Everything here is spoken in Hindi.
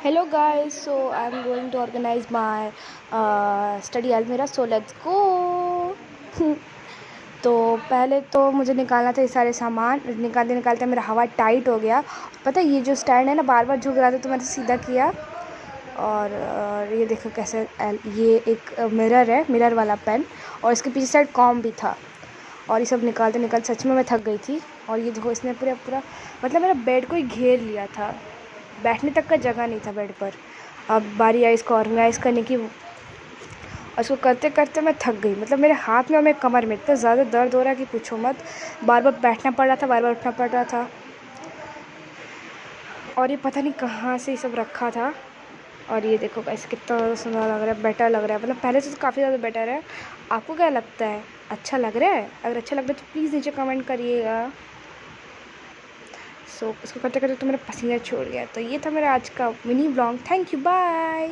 Hello guys, so I'm going to organize my study Almira, so let's go. तो पहले तो मुझे निकालना था ये सारे सामान। निकालते निकालते मेरा हवा टाइट हो गया। पता है ये जो स्टैंड है ना बार बार झुक रहा था तो मैंने सीधा किया। और ये देखो कैसे ये एक मिरर है, मिरर वाला पेन, और इसके पीछे साइड कॉम भी था। और ये सब निकालते निकालते सच में मैं थक गई थी। और ये देखो इसने पूरा पूरा मतलब मेरा बेड को ही घेर लिया था, बैठने तक का जगह नहीं था बेड पर। अब बारी आई इसको ऑर्गेनाइज़ करने की, और उसको करते करते मैं थक गई। मतलब मेरे हाथ में और मेरे कमर में इतना ज़्यादा दर्द हो रहा है कि पूछो मत। बार बार बैठना पड़ रहा था, बार बार उठना पड़ रहा था। और ये पता नहीं कहाँ से ये सब रखा था। और ये देखो कैसे कितना सुंदर लग रहा है, बेटर लग रहा है। मतलब पहले से तो काफ़ी ज़्यादा बेटर है। आपको क्या लगता है, अच्छा लग रहा है? अगर अच्छा लग रहा है तो प्लीज़ नीचे कमेंट करिएगा। इसको करते करते तो मेरा पसीना छोड़ गया। तो ये था मेरा आज का mini blog. Thank you, bye.